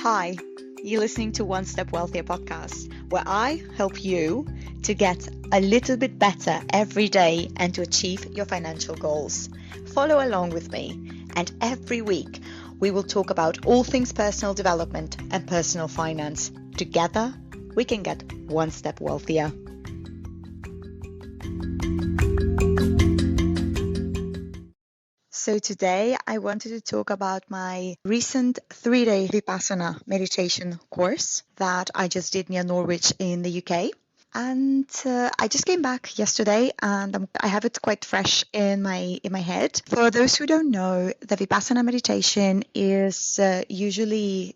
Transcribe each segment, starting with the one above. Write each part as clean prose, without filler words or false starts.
Hi, you're listening to One Step Wealthier podcast, where I help you to get a little bit better every day and to achieve your financial goals. Follow along with me, and every week we will talk about all things personal development and personal finance. Together, we can get one step wealthier. So today I wanted to talk about my recent 3-day Vipassana meditation course that I just did near Norwich in the UK. And I just came back yesterday and I have it quite fresh in my head. For those who don't know, the Vipassana meditation is usually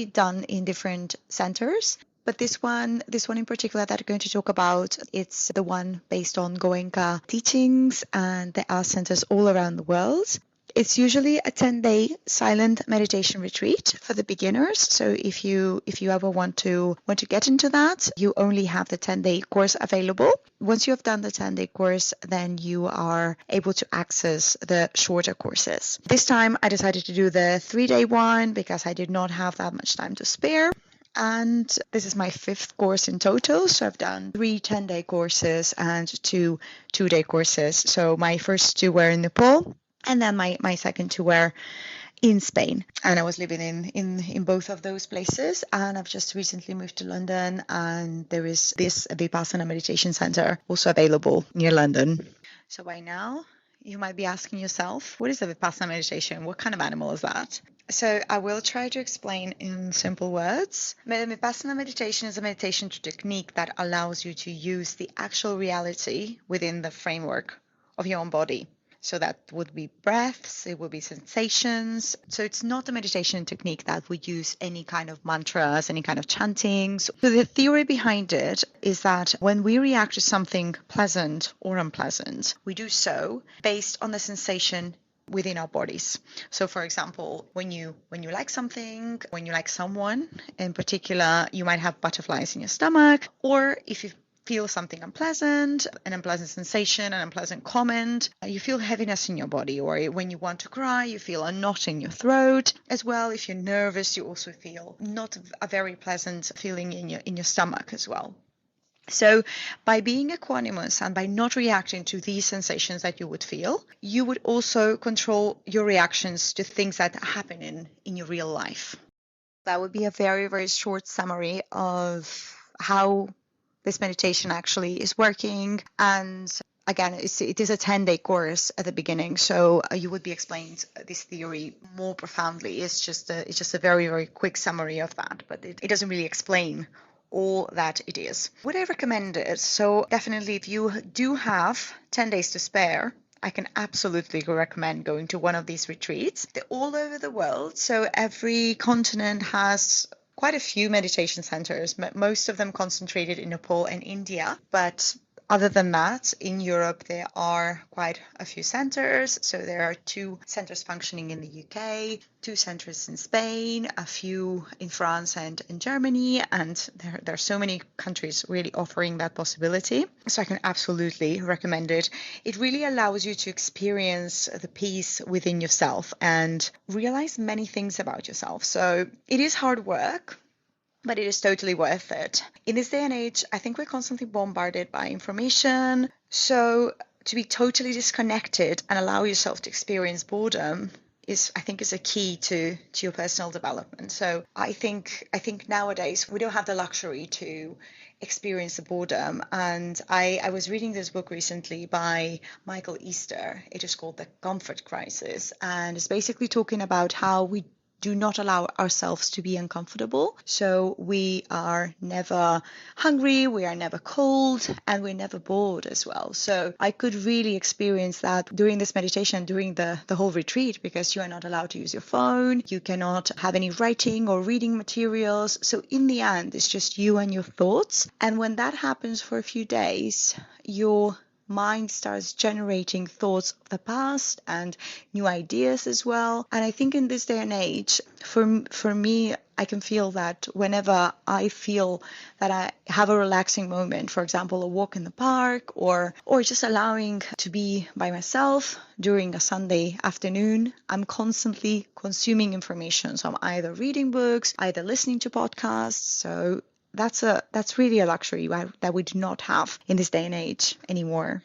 done in different centers. But this one in particular that I'm going to talk about, it's the one based on Goenka teachings, and there are centers all around the world. It's usually a 10-day silent meditation retreat for the beginners. So if you ever want to get into that, you only have the 10-day course available. Once you have done the 10-day course, then you are able to access the shorter courses. This time I decided to do the 3-day one because I did not have that much time to spare. And this is my 5th course in total. So I've done 3 10-day courses and 2 2-day courses. So my first 2 were in Nepal, and then my second 2 were in Spain. And I was living in both of those places. And I've just recently moved to London, and there is this Vipassana meditation center also available near London. So by now, you might be asking yourself, what is a Vipassana meditation? What kind of animal is that? So I will try to explain in simple words. Vipassana meditation is a meditation technique that allows you to use the actual reality within the framework of your own body. So that would be breaths, it would be sensations. So it's not a meditation technique that would use any kind of mantras, any kind of chantings. So the theory behind it is that when we react to something pleasant or unpleasant, we do so based on the sensation within our bodies. So for example, when you like something, when you like someone in particular, you might have butterflies in your stomach, or if you feel something unpleasant, an unpleasant sensation, an unpleasant comment, you feel heaviness in your body, or when you want to cry, you feel a knot in your throat. As well, if you're nervous, you also feel not a very pleasant feeling in your stomach as well. So by being equanimous and by not reacting to these sensations that you would feel, you would also control your reactions to things that happen in your real life. That would be a very, very short summary of how this meditation actually is working. And again, it is a 10-day course at the beginning, so you would be explained this theory more profoundly. It's just a very, very quick summary of that, but it doesn't really explain all that it is. Would I recommend it? So definitely, if you do have 10 days to spare, I can absolutely recommend going to one of these retreats. They're all over the world, so every continent has quite a few meditation centers, most of them concentrated in Nepal and India. But other than that, in Europe, there are quite a few centers. So there are 2 centers functioning in the UK, 2 centers in Spain, a few in France and in Germany. And there are so many countries really offering that possibility. So I can absolutely recommend it. It really allows you to experience the peace within yourself and realize many things about yourself. So it is hard work, but it is totally worth it. In this day and age, I think we're constantly bombarded by information. So to be totally disconnected and allow yourself to experience boredom is a key to your personal development. So I think nowadays we don't have the luxury to experience the boredom. And I was reading this book recently by Michael Easter. It is called The Comfort Crisis. And it's basically talking about how we do not allow ourselves to be uncomfortable. So we are never hungry, we are never cold, and we're never bored as well. So I could really experience that during this meditation, during the whole retreat, because you are not allowed to use your phone, you cannot have any writing or reading materials. So in the end, it's just you and your thoughts. And when that happens for a few days, your mind starts generating thoughts of the past and new ideas as well. And I think in this day and age, for me, I can feel that whenever I feel that I have a relaxing moment, for example, a walk in the park or just allowing to be by myself during a Sunday afternoon, I'm constantly consuming information. So I'm either reading books, either listening to podcasts. So that's really a luxury that we do not have in this day and age anymore.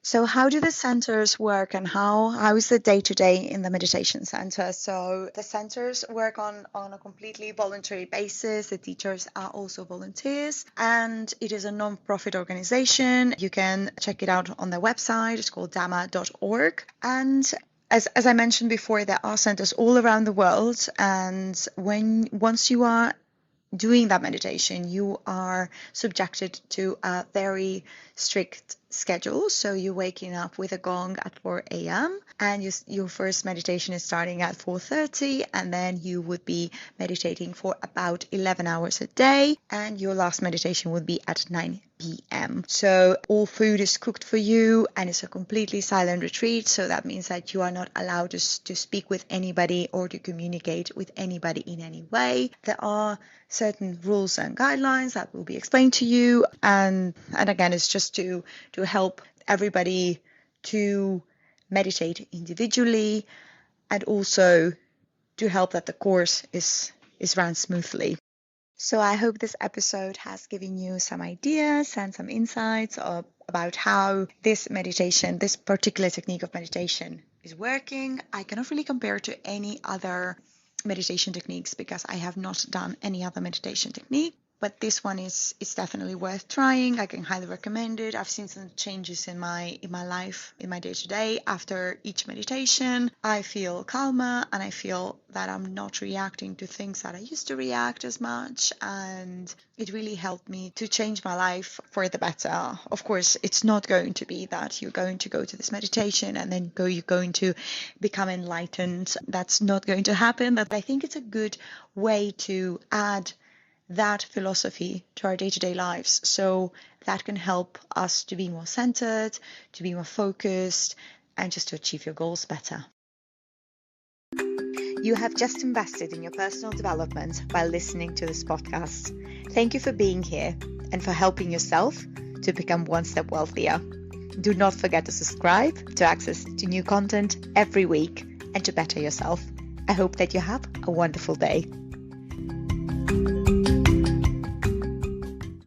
So how do the centers work, and how is the day-to-day in the meditation center? So the centers work on a completely voluntary basis. The teachers are also volunteers, and it is a non-profit organization. You can check it out on their website. It's called dhamma.org. And as I mentioned before, there are centers all around the world, and once you are doing that meditation, you are subjected to a very strict schedule. So you're waking up with a gong at 4 a.m. and your first meditation is starting at 4:30, and then you would be meditating for about 11 hours a day, and your last meditation would be at 9 p.m. So all food is cooked for you, and it's a completely silent retreat. So that means that you are not allowed to speak with anybody or to communicate with anybody in any way. There are certain rules and guidelines that will be explained to you, and again, it's just to help everybody to meditate individually, and also to help that the course is run smoothly. So I hope this episode has given you some ideas and some insights about how this meditation, this particular technique of meditation is working. I cannot really compare it to any other meditation techniques because I have not done any other meditation technique. But this one is definitely worth trying. I can highly recommend it. I've seen some changes in my life, in my day-to-day. After each meditation, I feel calmer, and I feel that I'm not reacting to things that I used to react as much. And it really helped me to change my life for the better. Of course, it's not going to be that you're going to go to this meditation and then you're going to become enlightened. That's not going to happen. But I think it's a good way to add that philosophy to our day-to-day lives, so that can help us to be more centered, to be more focused, and just to achieve your goals better. You have just invested in your personal development by listening to this podcast. Thank you for being here and for helping yourself to become one step wealthier. Do not forget to subscribe to access to new content every week and to better yourself. I hope that you have a wonderful day.